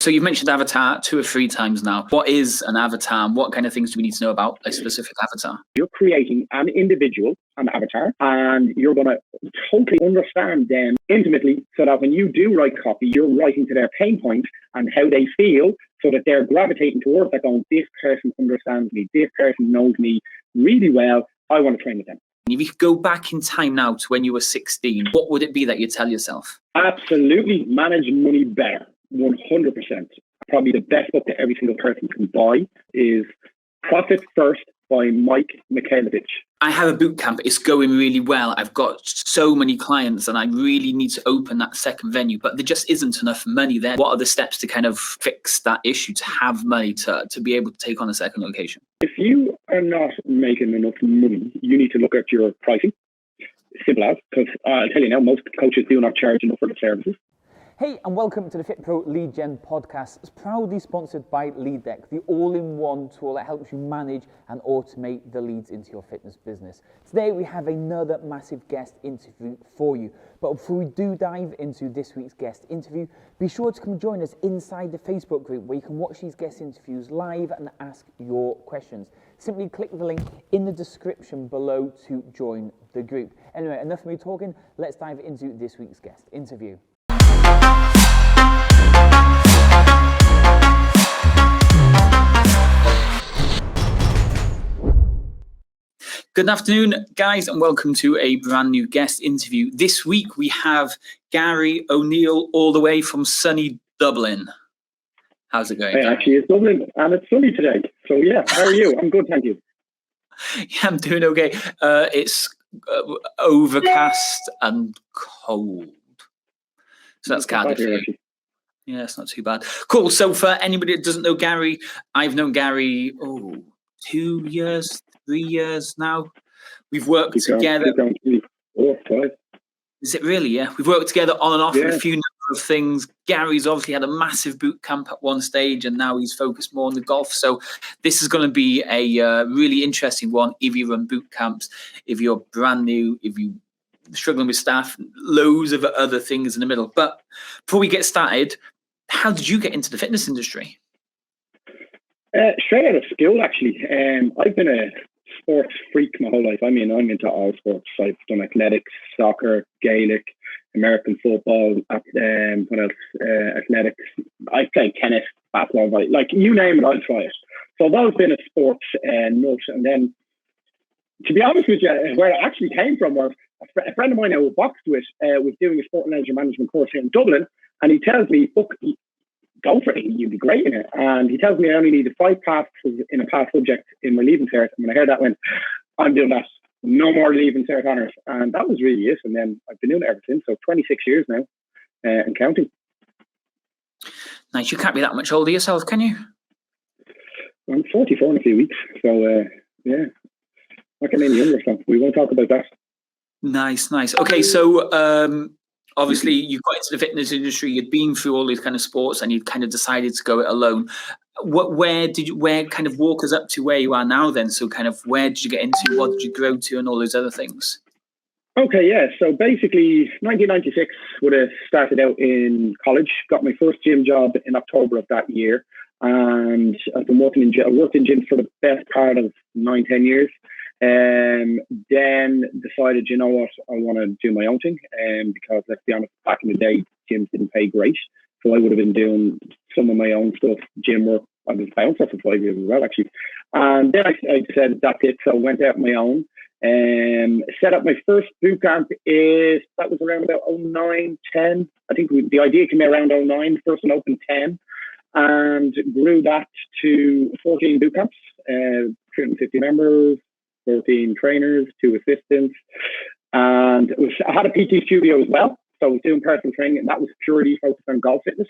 So you've mentioned avatar 2 or 3 times now. What is an avatar and what kind of things do we need to know about a specific avatar? You're creating an individual, an avatar, and you're going to totally understand them intimately so that when you do write copy, you're writing to their pain points and how they feel so that they're gravitating towards that going, this person understands me, this person knows me really well, I want to train with them. If you could go back in time now to when you were 16, what would it be that you'd tell yourself? Absolutely, manage money better, 100%. Probably the best book that every single person can buy is Profit First by Mike Mikhailovich. I have a boot camp. It's going really well. I've got so many clients and I really need to open that second venue, but there just isn't enough money there. What are the steps to kind of fix that issue, to have money to be able to take on a second location? If you are not making enough money, you need to look at your pricing. Simple as, because I'll tell you now, most coaches do not charge enough for the services. Hey, and welcome to the FitPro Lead Gen podcast. It's proudly sponsored by LeadDeck, the all-in-one tool that helps you manage and automate the leads into your fitness business. Today, we have another massive guest interview for you. But before we do dive into this week's guest interview, be sure to come join us inside the Facebook group where you can watch these guest interviews live and ask your questions. Simply click the link in the description below to join the group. Anyway, enough of me talking. Let's dive into this week's guest interview. Good afternoon, guys, and welcome to a brand new guest interview. This week we have Garrie O'Neill all the way from sunny Dublin. How's it going? Actually, it's Dublin and it's sunny today. So yeah, how are you? I'm good, thank you. Yeah, I'm doing okay. It's overcast and cold. So that's Cardiff. Yeah, it's not too bad. Cool. So for anybody that doesn't know Garrie, I've known Garrie 2 years, 3 years now. We've worked together. Is it really? Yeah. We've worked together on and off with a few number of things. Garrie's obviously had a massive boot camp at one stage and now he's focused more on the golf. So this is going to be a really interesting one if you run boot camps, if you're brand new, if you're struggling with staff, loads of other things in the middle. But before we get started, how did you get into the fitness industry? Straight out of school, actually. I've been a sports freak my whole life. I mean, I'm into all sports. I've done athletics, soccer, Gaelic, American football, what else? Athletics. I played tennis, basketball, like you name it, I'll try it. So I've always been a sports nut. And then, to be honest with you, where it actually came from was a friend of mine who boxed with was doing a sport and leisure management course here in Dublin, and he tells me, look, go for it, you'd be great in it. And he tells me I only needed 5 passes in a past subject in my leaving cert. And when I heard that, I went, I'm doing that. No more leaving cert honours. And that was really it. And then I've been doing it ever since. So 26 years now and counting. Nice. You can't be that much older yourself, can you? I'm 44 in a few weeks. So, yeah, not getting any younger. So we won't talk about that. Nice. Okay, so obviously you got into the fitness industry, you'd been through all these kind of sports and you'd kind of decided to go it alone. Where kind of walk us up to where you are now then? So kind of where did you get into, what did you grow to and all those other things? Okay, yeah. So basically 1996 would have started out in college, got my first gym job in October of that year. And I've been working in gym. I worked in gyms for the best part of 9-10 years. Then decided, you know what, I want to do my own thing. Because let's be honest, back in the day, gyms didn't pay great. So I would have been doing some of my own stuff, gym work. I was a bouncer for 5 years as well, actually. And then I decided that's it. So I went out on my own. Set up my first boot camp that was around about 09, 10. I think the idea came around 09, first one opened 10. And grew that to 14 boot camps, 350 members, 14 trainers, 2 assistants. And I had a PT studio as well. So I was doing personal training, and that was purely focused on golf fitness.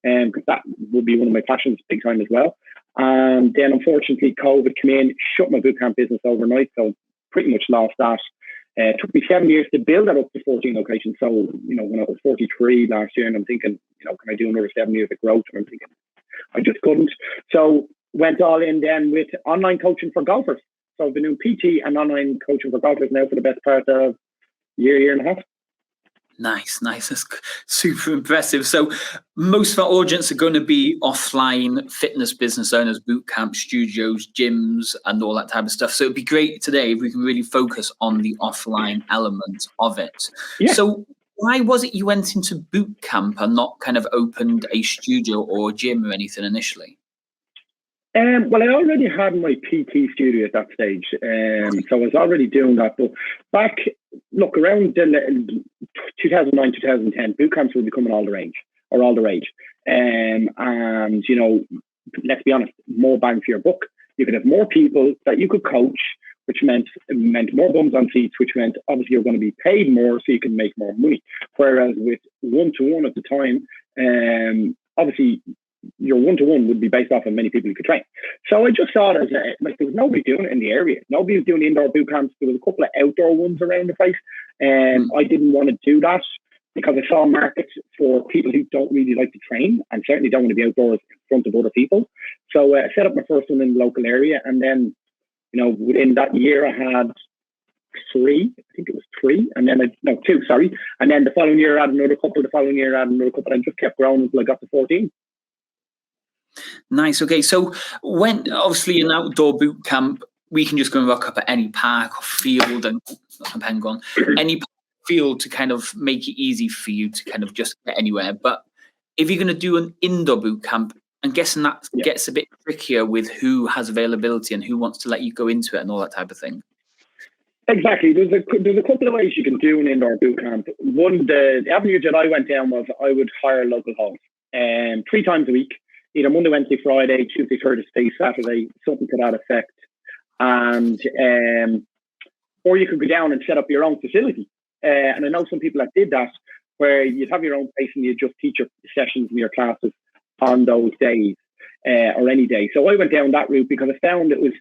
Because that would be one of my passions big time as well. And then unfortunately COVID came in, shut my boot camp business overnight. So pretty much lost that. It took me 7 years to build that up to 14 locations. So, when I was 43 last year, and I'm thinking, can I do another 7 years of growth? And I'm thinking, I just couldn't. So went all in then with online coaching for golfers. So I've been doing PT and online coaching for golfers now for the best part of year and a half. Nice. That's super impressive. So most of our audience are going to be offline fitness business owners, boot camp studios, gyms, and all that type of stuff. So it'd be great today if we can really focus on the offline element of it. Yeah. So why was it you went into boot camp and not kind of opened a studio or gym or anything initially? Well, I already had my PT studio at that stage, so I was already doing that. But back, around 2009, 2010, boot camps were becoming all the rage. And, let's be honest, more bang for your buck. You could have more people that you could coach, which meant more bums on seats, which meant obviously you're going to be paid more so you can make more money. Whereas with one-to-one at the time, obviously, your one-to-one would be based off of many people you could train. So I just saw it as there was nobody doing it in the area. Nobody was doing indoor boot camps. There was a couple of outdoor ones around the place. And I didn't want to do that because I saw markets for people who don't really like to train and certainly don't want to be outdoors in front of other people. So I set up my first one in the local area. And then, within that year, I had three. I think it was three. And then two, sorry. And then the following year, I had another couple. The following year, I had another couple. And just kept growing until I got to 14. Nice. Okay. So when obviously an outdoor boot camp, we can just go and rock up at any park or field and any field to kind of make it easy for you to kind of just get anywhere. But if you're going to do an indoor boot camp, I'm guessing that gets a bit trickier with who has availability and who wants to let you go into it and all that type of thing. Exactly. There's a couple of ways you can do an indoor boot camp. One, the avenue that I went down was I would hire local halls 3 times a week. Either Monday, Wednesday, Friday, Tuesday, Thursday, Saturday, something to that effect. And or you could go down and set up your own facility. And I know some people that did that, where you'd have your own place and you just teach your sessions and your classes on those days or any day. So I went down that route because I found it was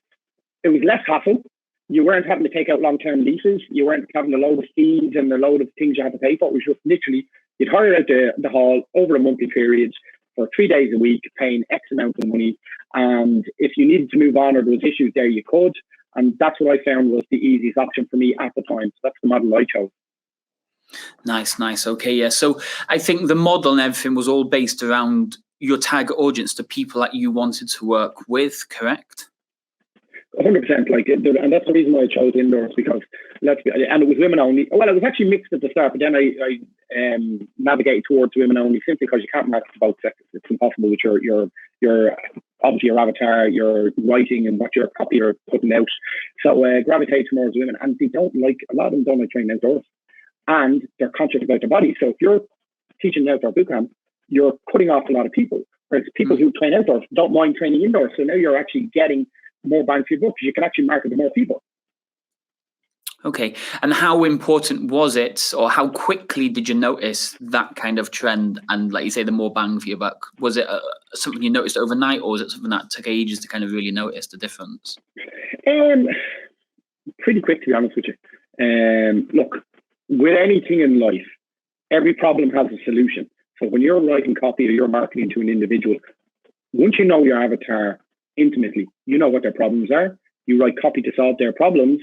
less hassle. You weren't having to take out long-term leases. You weren't having a load of fees and a load of things you had to pay for. It was just literally, you'd hire out the hall over a monthly period for 3 days a week, paying X amount of money. And if you needed to move on or there was issues there, you could. And that's what I found was the easiest option for me at the time. So that's the model I chose. Nice. Okay, yeah. So I think the model and everything was all based around your target audience, the people that you wanted to work with, correct? 100%. And that's the reason why I chose indoors, because and it was women only. Well, it was actually mixed at the start, but then I navigated towards women only simply because you can't market to both sexes. It's impossible with your obviously your avatar, your writing, and what your copy you're putting out. So gravitate towards women, and a lot of them don't like training outdoors, and they're conscious about their body. So if you're teaching an outdoor boot camp, you're cutting off a lot of people. Whereas people who train outdoors don't mind training indoors. So now you're actually getting more bang for your buck because you can actually market to more people. Okay. And how important was it, or how quickly did you notice that kind of trend? And like you say, the more bang for your buck, was it something you noticed overnight, or was it something that took ages to kind of really notice the difference? Pretty quick, to be honest with you. Look, with anything in life, every problem has a solution. So when you're writing copy or you're marketing to an individual, once you know your avatar intimately, you know what their problems are. You write copy to solve their problems.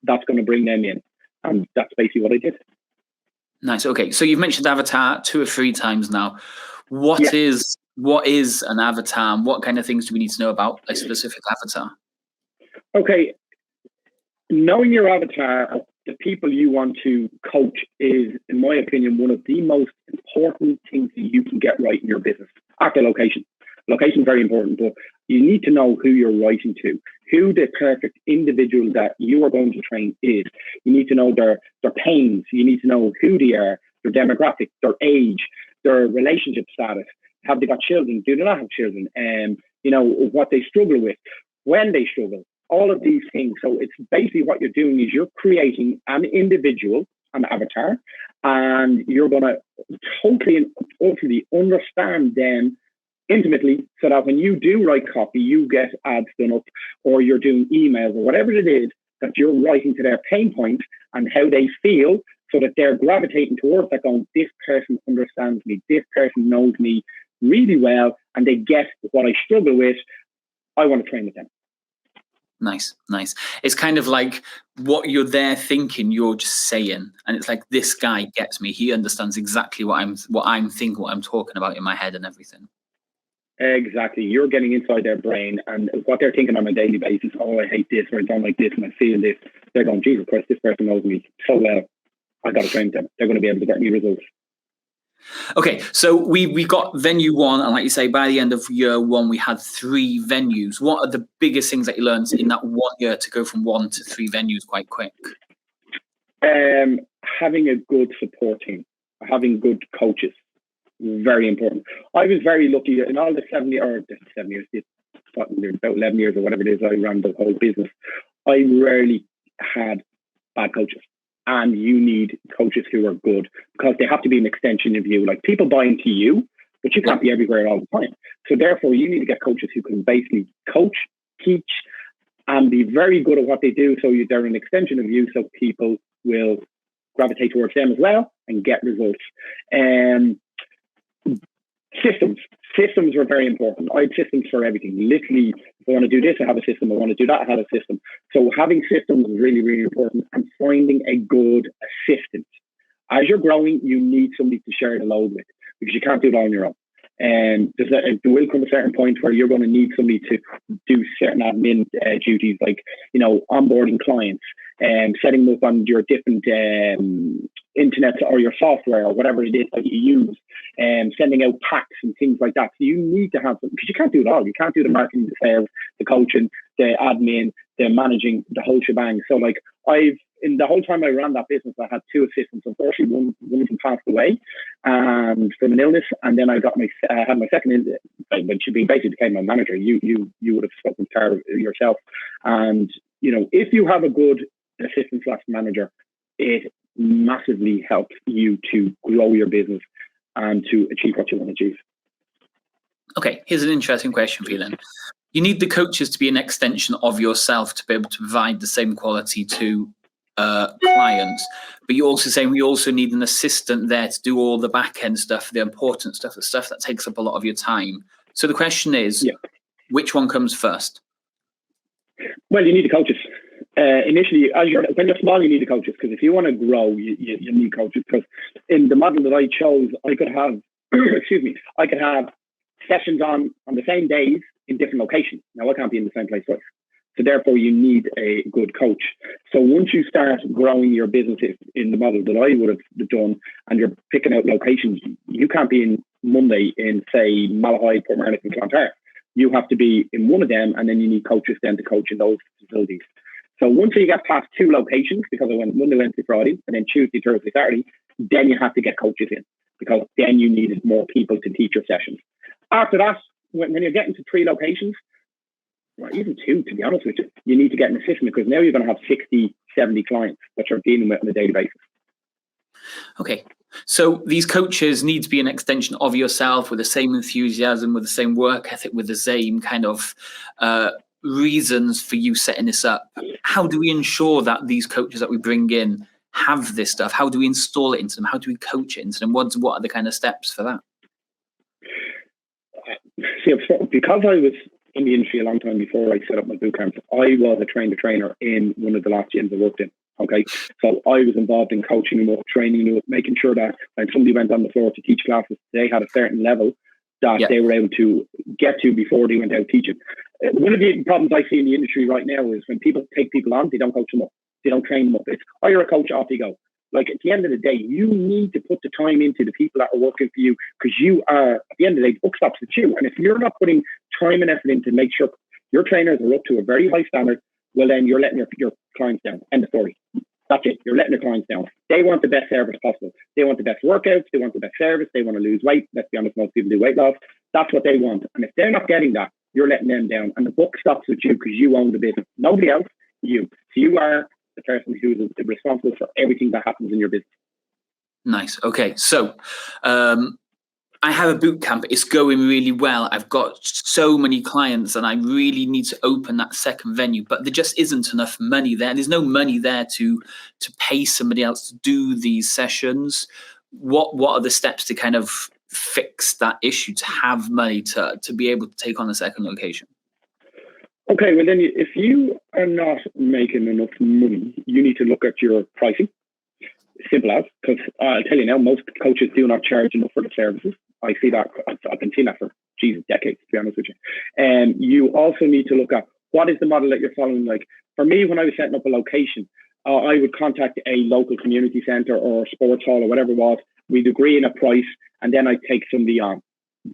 That's going to bring them in. And that's basically what I did. Nice. Okay. So you've mentioned avatar 2 or 3 times now. What is an avatar, and what kind of things do we need to know about a specific avatar? Okay. Knowing your avatar, the people you want to coach, is, in my opinion, one of the most important things that you can get right in your business. After location. Location is very important, but you need to know who you're writing to, who the perfect individual that you are going to train is. You need to know their pains. You need to know who they are, their demographic, their age, their relationship status. Have they got children? Do they not have children? What they struggle with, when they struggle, all of these things. So it's basically what you're doing is you're creating an individual, an avatar, and you're going to totally and utterly understand them intimately, so that when you do write copy, you get ads done up, or you're doing emails, or whatever it is that you're writing to their pain points and how they feel, so that they're gravitating towards that, going, this person understands me, this person knows me really well, and they get what I struggle with. I want to train with them. Nice. It's kind of like what you're there thinking, you're just saying, and it's like, this guy gets me. He understands exactly what I'm thinking, what I'm talking about in my head, and everything. Exactly. You're getting inside their brain and what they're thinking on a daily basis. Oh, I hate this, or I don't like this, and I feel this. They're going, Jesus Christ, this person knows me so well. I got to train them. They're going to be able to get me results. Okay, so we got venue 1, and like you say, by the end of year 1, we had 3 venues. What are the biggest things that you learned in that 1 year to go from 1 to 3 venues quite quick? Having a good support team, having good coaches, very important. I was very lucky in all the 7 years, about 11 years or whatever it is, I ran the whole business. I rarely had bad coaches. And you need coaches who are good because they have to be an extension of you. Like, people buy into you, but you can't be everywhere all the time. So therefore, you need to get coaches who can basically coach, teach, and be very good at what they do. So they're an extension of you, so people will gravitate towards them as well and get results. Systems were very important. I had systems for everything. Literally, if I want to do this, I have a system. I want to do that, I have a system. So having systems is really, really important, and finding a good assistant. As you're growing, you need somebody to share the load with, because you can't do it all on your own. And there will come a certain point where you're going to need somebody to do certain admin duties, like, onboarding clients and setting them up on your different internet or your software or whatever it is that you use, and sending out packs and things like that. So you need to have them, because you can't do it all. You can't do the marketing, the sales, the coaching, the admin, the managing, the whole shebang. So like, in the whole time I ran that business, I had 2 assistants. Unfortunately, one of them passed away from an illness, and then I had my second, when she basically became my manager. You would have spoken to her yourself. And if you have a good assistant / manager, it massively helps you to grow your business and to achieve what you want to achieve. Okay, here's an interesting question for you then. You need the coaches to be an extension of yourself to be able to provide the same quality to clients, but you're also saying we also need an assistant there to do all the back end stuff, the important stuff, the stuff that takes up a lot of your time. So the question is, which one comes first? Well, you need the coaches. Initially, when you're small, you need the coaches, because if you want to grow, you need coaches. Because in the model that I chose, I could have, I could have sessions on the same days in different locations. Now, I can't be in the same place twice. So therefore, you need a good coach. So once you start growing your business in the model that I would have done, and you're picking out locations, you can't be in Monday in, say, Malahide, Portmarnock, and Clontarf. You have to be in one of them, and then you need coaches then to coach in those facilities. So once you get past 2 locations, because I went Monday, Wednesday, Friday, and then Tuesday, Thursday, Saturday, then you have to get coaches in, because then you needed more people to teach your sessions. After that, when you're getting to 3 locations, or even 2, to be honest with you, you need to get an assistant, because now you're going to have 60, 70 clients that you're dealing with on a daily basis. Okay. So these coaches need to be an extension of yourself, with the same enthusiasm, with the same work ethic, with the same kind of reasons for you setting this up. How do we ensure that these coaches that we bring in have this stuff? How do we install it into them? How do we coach it into them? What are the kind of steps for that? See, because I was in the industry a long time before I set up my bootcamps, I was a trainer in one of the last gyms I worked in. Okay, so I was involved in coaching them up, training them up, making sure that when somebody went on the floor to teach classes, they had a certain level that they were able to get to before they went out teaching. One of the problems I see in the industry right now is when people take people on, they don't coach them up, they don't train them up. It's hire a coach, off you go. Like, at the end of the day, you need to put the time into the people that are working for you, because you are, at the end of the day, the buck stops with you. And if you're not putting time and effort in to make sure your trainers are up to a very high standard, well, then you're letting your clients down. End of story. That's it. You're letting the clients down. They want the best service possible. They want the best workouts. They want the best service. They want to lose weight. Let's be honest, most people do weight loss. That's what they want. And if they're not getting that, you're letting them down. And the buck stops with you, because you own the business. Nobody else, you. So you are the person who is responsible for everything that happens in your business. Nice. Okay. So I have a boot camp. It's going really well. I've got so many clients, and I really need to open that second venue, but there just isn't enough money there. There's no money there to pay somebody else to do these sessions. What are the steps to kind of fix that issue, to have money to be able to take on a second location? Okay, well then, if you are not making enough money, you need to look at your pricing. Simple as, because I'll tell you now, most coaches do not charge enough for the services. I see that. I've been seeing that for decades, to be honest with you. And you also need to look at what is the model that you're following. Like for me, when I was setting up a location, I would contact a local community centre or sports hall or whatever it was. We'd agree on a price, and then I'd take somebody on.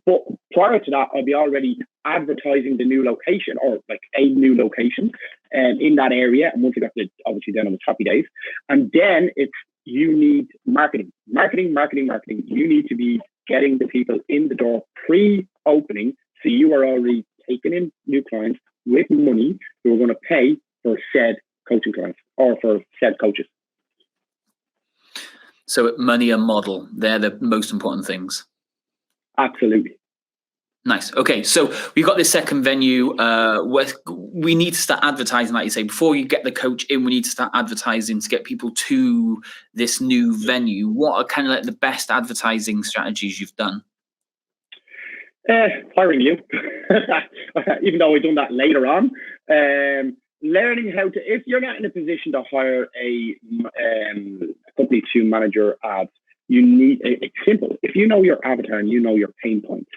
But prior to that, I'd be already advertising the new location or like a new location in that area. And once you got the, obviously then it was happy days. And then you need marketing. You need to be getting the people in the door pre-opening. So you are already taking in new clients with money who are going to pay for said coaching clients or for said coaches. So money and model, they're the most important things. Absolutely. Nice. Okay, so we've got this second venue where we need to start advertising, like you say, before you get the coach in, we need to start advertising to get people to this new venue. What are kind of like the best advertising strategies you've done? Hiring you, even though I've done that later on. Learning how to, if you're not in a position to hire a company to manage your ads, you need, it's simple. If you know your avatar and you know your pain points,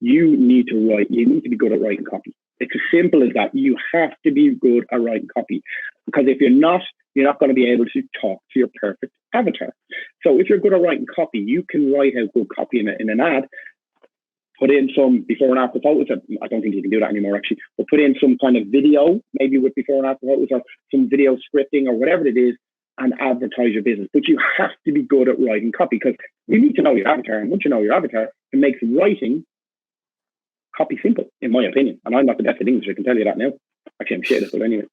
you need to be good at writing copy. It's as simple as that. You have to be good at writing copy, because if you're not going to be able to talk to your perfect avatar. So if you're good at writing copy, you can write out good copy in an ad, put in some before and after photos. I don't think you can do that anymore, actually, but put in some kind of video, maybe with before and after photos, or some video scripting or whatever it is, and advertise your business. But you have to be good at writing copy, because you need to know your avatar. And once you know your avatar, it makes writing copy simple, in my opinion. And I'm not the best at English, I can tell you that now. Actually, I'm shit at it, but anyway.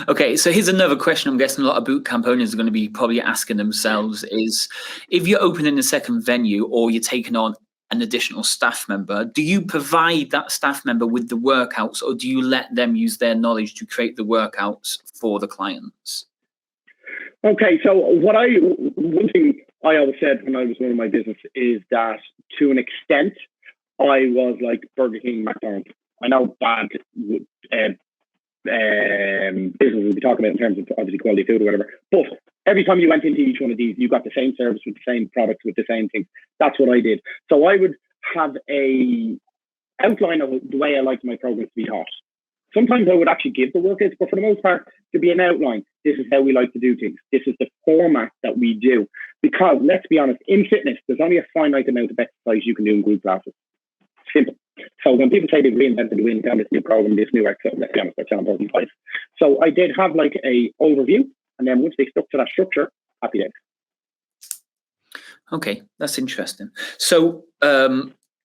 Okay, so here's another question I'm guessing a lot of bootcamp owners are going to be probably asking themselves is, if you're opening a second venue or you're taking on an additional staff member, do you provide that staff member with the workouts, or do you let them use their knowledge to create the workouts for the clients? Okay, so one thing I always said when I was running my business is that, to an extent, I was like Burger King, McDonald's. I know bad business we'll be talking about in terms of obviously quality food or whatever, but every time you went into each one of these, you got the same service with the same products with the same things. That's what I did. So I would have a outline of the way I liked my programs to be taught. Sometimes I would actually give the workouts, but for the most part, to be an outline. This is how we like to do things. This is the format that we do. Because let's be honest, in fitness, there's only a finite amount of exercise you can do in group classes. Simple. So when people say they've reinvented the wheel, this new program, this new exercise, let's be honest, that's an important place. So I did have like a overview, and then once they stuck to that structure, happy days. Okay, that's interesting. So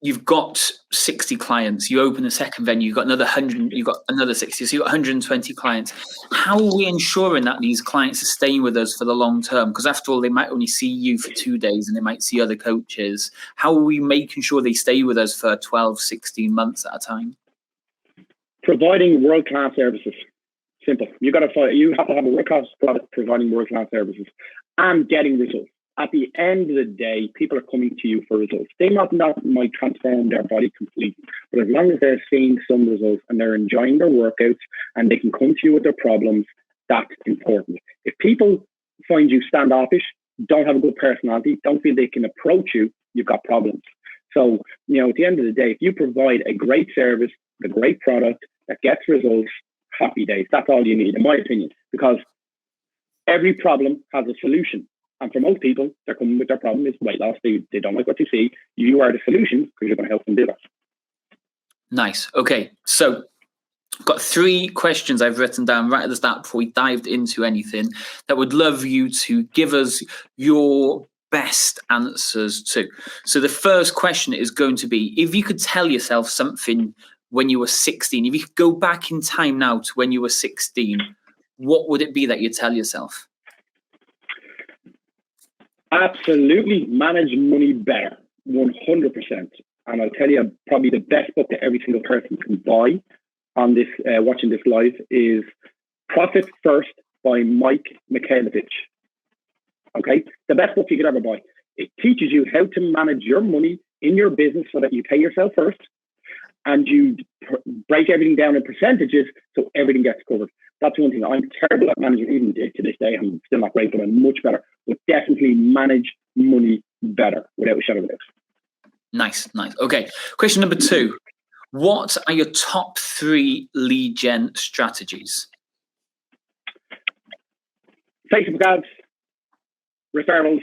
you've got 60 clients, you open a second venue, you've got another 100, you've got another 60, so you've got 120 clients. How are we ensuring that these clients are staying with us for the long term? Because after all, they might only see you for 2 days and they might see other coaches. How are we making sure they stay with us for 12, 16 months at a time? Providing world-class services. Simple. You have to have a world-class product providing world-class services and getting results. At the end of the day, people are coming to you for results. They might transform their body completely, but as long as they're seeing some results and they're enjoying their workouts and they can come to you with their problems, that's important. If people find you standoffish, don't have a good personality, don't feel they can approach you, you've got problems. So, at the end of the day, if you provide a great service, a great product that gets results, happy days. That's all you need, in my opinion, because every problem has a solution. And for most people, they're coming with their problem is weight loss. They don't like what you see. You are the solution because you're going to help them do that. Nice. Okay. So I've got 3 questions I've written down right at the start before we dived into anything that would love you to give us your best answers to. So the first question is going to be, if you could tell yourself something when you were 16, if you could go back in time now to when you were 16, what would it be that you'd tell yourself? Absolutely, manage money better, 100%. And I'll tell you, probably the best book that every single person can buy on this, watching this live, is Profit First by Mike Mikhailovich. Okay, the best book you could ever buy. It teaches you how to manage your money in your business so that you pay yourself first, and you break everything down in percentages so everything gets covered. That's one thing. I'm terrible at managing, even to this day. I'm still not great, but I'm much better. But definitely manage money better, without a shadow of a doubt. Nice. Okay. Question number 2. What are your top 3 lead gen strategies? Facebook ads, referrals,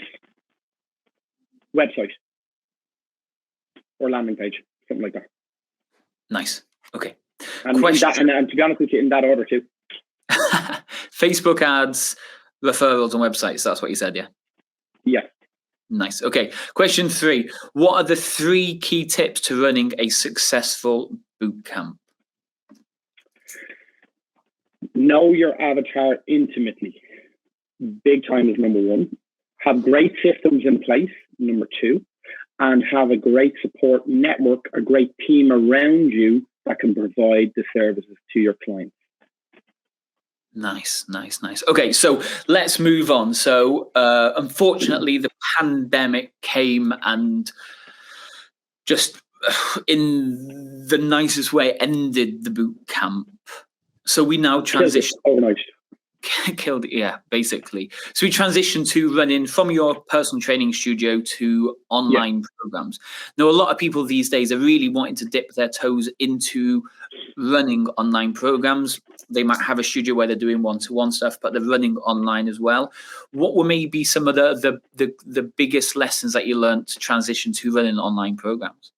website, or landing page, something like that. Nice. Okay. And to be honest with you, in that order too. Facebook ads, referrals, and websites. That's what you said, yeah? Yeah. Nice. Okay. Question 3. What are the 3 key tips to running a successful bootcamp? Know your avatar intimately. Big time is number 1. Have great systems in place, number 2. And have a great support network, a great team around you that can provide the services to your clients. Nice. Okay, so let's move on. So unfortunately, the pandemic came and just in the nicest way ended the boot camp. So we now transition. Overnight. Killed it, yeah, basically. So we transitioned to running from your personal training studio to online programs. Now, a lot of people these days are really wanting to dip their toes into running online programs. They might have a studio where they're doing one-to-one stuff, but they're running online as well. What were maybe some of the biggest lessons that you learned to transition to running online programs?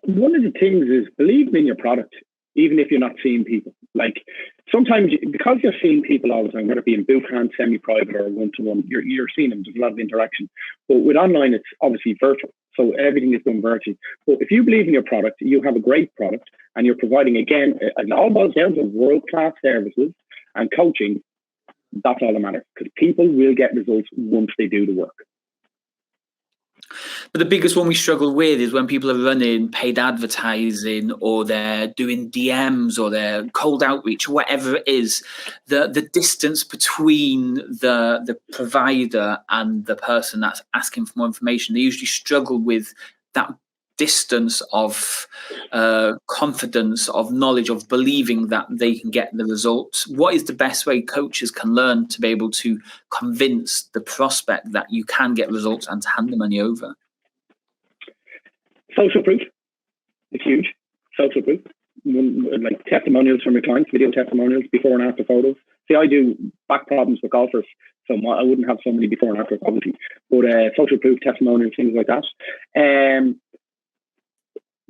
One of the things is believe in your product, even if you're not seeing people. Like sometimes because you're seeing people all the time, whether it be in boot camp, semi-private or one-to-one, you're seeing them. There's a lot of interaction. But with online, it's obviously virtual. So everything is done virtually. But if you believe in your product, you have a great product and you're providing, again, it all boils down to world-class services and coaching. That's all that matters because people will get results once they do the work. But the biggest one we struggle with is when people are running paid advertising or they're doing DMs or they're cold outreach, or whatever it is, the distance between the provider and the person that's asking for more information, they usually struggle with that distance of confidence, of knowledge, of believing that they can get the results. What is the best way coaches can learn to be able to convince the prospect that you can get results and to hand the money over? Social proof. It's huge. Social proof. Like testimonials from your clients, video testimonials, before and after photos. See, I do back problems with golfers, so I wouldn't have so many before and after, obviously. But social proof, testimonials, things like that.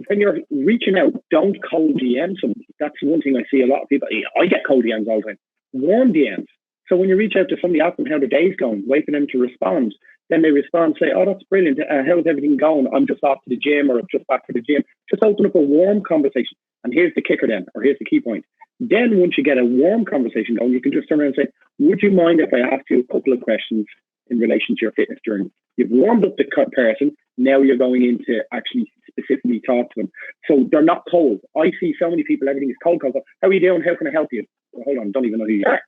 When you're reaching out, don't cold DM somebody. That's one thing I see a lot of people. I get cold DMs all the time. Warm DMs. So when you reach out to somebody, ask them how their day's going, wait for them to respond. Then they respond, say, oh, that's brilliant. How's everything going? I'm just off to the gym, or I'm just back to the gym. Just open up a warm conversation. And here's the kicker then, or here's the key point. Then once you get a warm conversation going, you can just turn around and say, would you mind if I ask you a couple of questions in relation to your fitness journey? You've warmed up the person. Now you're going into actually specifically talk to them. So they're not cold. I see so many people, everything is cold. How are you doing? How can I help you? Well, hold on, don't even know who you are.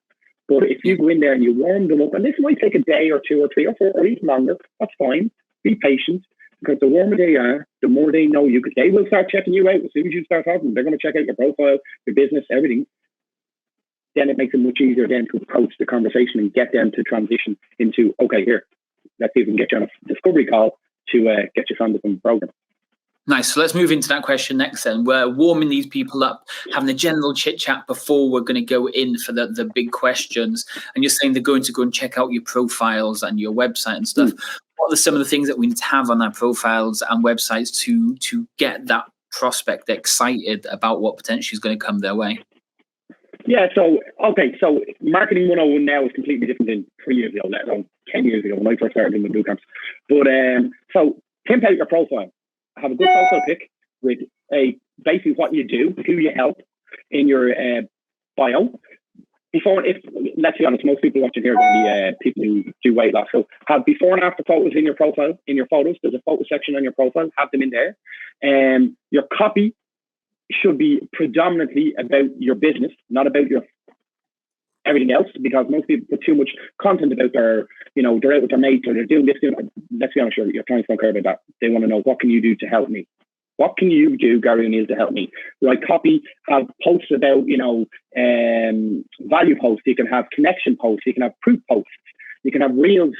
But if you go in there and you warm them up, and this might take a day or 2 or 3 or 4 or even longer, that's fine. Be patient, because the warmer they are, the more they know you, because they will start checking you out as soon as you start talking. They're going to check out your profile, your business, everything. Then it makes it much easier then to approach the conversation and get them to transition into, okay, here, let's see if we can get you on a discovery call to get you funded from the program. Nice. So let's move into that question next then. We're warming these people up, having a general chit chat before we're going to go in for the big questions. And you're saying they're going to go and check out your profiles and your website and stuff. What are some of the things that we need to have on our profiles and websites to get that prospect excited about what potentially is going to come their way? Yeah, so marketing 101 now is completely different than 3 years ago, let alone 10 years ago when I first started in the boot camps. But so pimp out your profile. Have a good profile pic with basically what you do, who you help in your bio. Let's be honest, most people watching here are going to be people who do weight loss. So have before and after photos in your profile, in your photos. There's a photo section on your profile. Have them in there. Your copy should be predominantly about your business, not about your everything else, because most people put too much content about their, they're out with their mates or they're doing this. Let's be honest, your clients don't care about that. They want to know, what can you do to help me? What can you do, Garrie O'Neill, to help me? Write copy, have posts about, value posts. You can have connection posts. You can have proof posts. You can have reels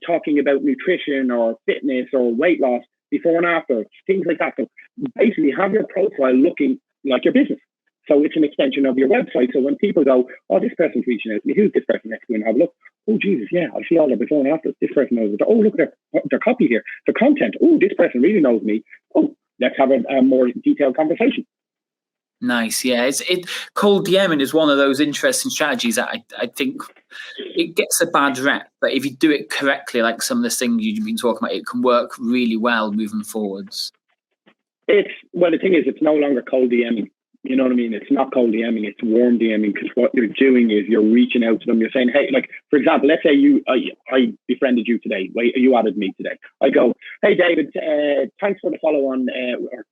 talking about nutrition or fitness or weight loss before and after, things like that. So basically have your profile looking like your business. So it's an extension of your website. So when people go, oh, this person's reaching out to me, who's this person next to me? And have a look. Oh, Jesus, yeah, I see all their before and after. This person knows it. Oh, look at their copy here. The content. Oh, this person really knows me. Oh, let's have a more detailed conversation. Nice, yeah. Cold DMing is one of those interesting strategies that I think it gets a bad rep, but if you do it correctly, like some of the things you've been talking about, it can work really well moving forwards. The thing is, it's no longer cold DMing. You know what I mean? It's not cold DMing, it's warm DMing, because what you're doing is you're reaching out to them. You're saying, hey, like, for example, let's say I befriended you today. You added me today. I go, hey, David, thanks for the follow on.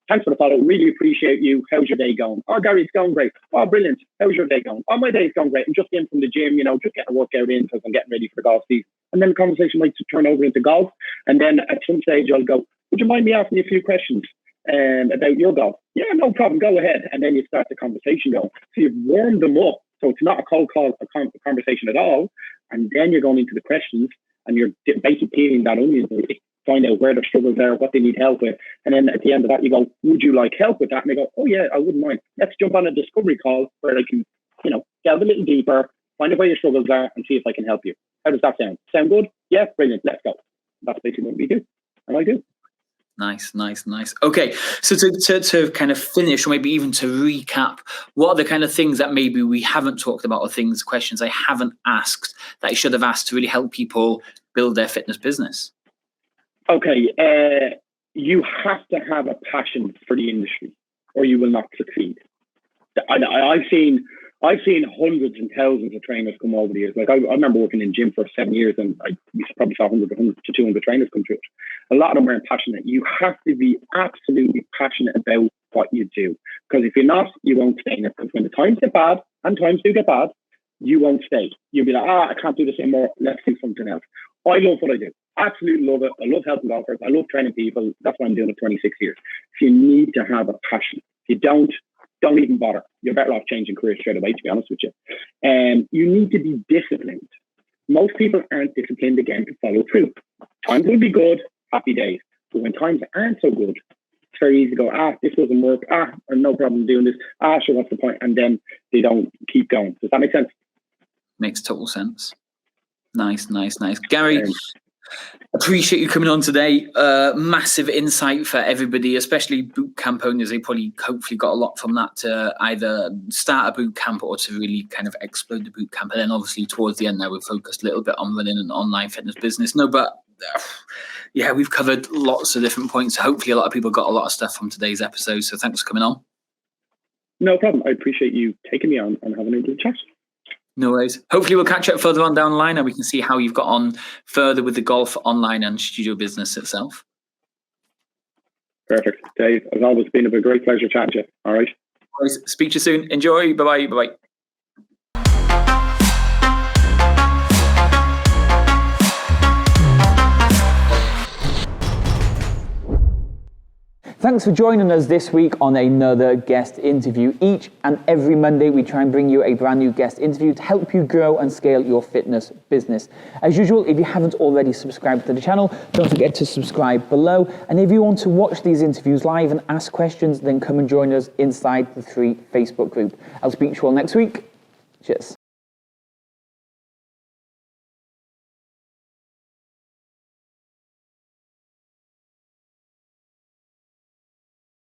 Thanks for the follow. Really appreciate you. How's your day going? Oh, Garrie, it's going great. Oh, brilliant. How's your day going? Oh, my day's going great. I'm just in from the gym, just getting a workout in because I'm getting ready for golf season. And then the conversation might turn over into golf. And then at some stage I'll go, would you mind me asking you a few questions about your golf? Yeah, no problem, go ahead. And then you start the conversation going. So you've warmed them up. So it's not a cold call, a conversation at all. And then you're going into the questions and you're basically peeling that onion to find out where their struggles are, what they need help with. And then at the end of that, you go, would you like help with that? And they go, oh yeah, I wouldn't mind. Let's jump on a discovery call where I can, delve a little deeper, find out where your struggles are and see if I can help you. How does that sound? Sound good? Yeah, brilliant, let's go. That's basically what we do. And I do. Nice. Okay, so to kind of finish, or maybe even to recap, what are the kind of things that maybe we haven't talked about, or questions I haven't asked that I should have asked to really help people build their fitness business? Okay, you have to have a passion for the industry or you will not succeed. I've seen hundreds and thousands of trainers come over the years. Like I remember working in gym for 7 years, and I probably saw 100 to 200 trainers come through it. A lot of them weren't passionate. You have to be absolutely passionate about what you do, because if you're not, you won't stay in it. Because when the times get bad, and times do get bad, you won't stay. You'll be like, I can't do this anymore. Let's do something else. I love what I do. Absolutely love it. I love helping golfers. I love training people. That's why I'm doing it 26 years. So you need to have a passion. If you don't even bother. You're better off changing careers straight away, to be honest with you. You need to be disciplined. Most people aren't disciplined, again, to follow through. Times will be good, happy days. But when times aren't so good, it's very easy to go, this doesn't work. No problem doing this. Sure, what's the point? And then they don't keep going. Does that make sense? Makes total sense. Nice. Garrie, appreciate you coming on today. Massive insight for everybody, especially boot camp owners. They probably hopefully got a lot from that to either start a boot camp or to really kind of explode the boot camp. And then obviously towards the end there, we focused a little bit on running an online fitness business. Yeah, we've covered lots of different points. Hopefully a lot of people got a lot of stuff from today's episode. So thanks for coming on. No problem. I appreciate you taking me on and having a good chat. No worries. Hopefully we'll catch up further on down the line and we can see how you've got on further with the golf online and studio business itself. Perfect. Dave, as always, been a great pleasure chatting to you. All right. Speak to you soon. Enjoy. Bye-bye. Bye-bye. Thanks for joining us this week on another guest interview. Each and every Monday, we try and bring you a brand new guest interview to help you grow and scale your fitness business. As usual, if you haven't already subscribed to the channel, don't forget to subscribe below. And if you want to watch these interviews live and ask questions, then come and join us inside the 3 Facebook group. I'll speak to you all next week. Cheers.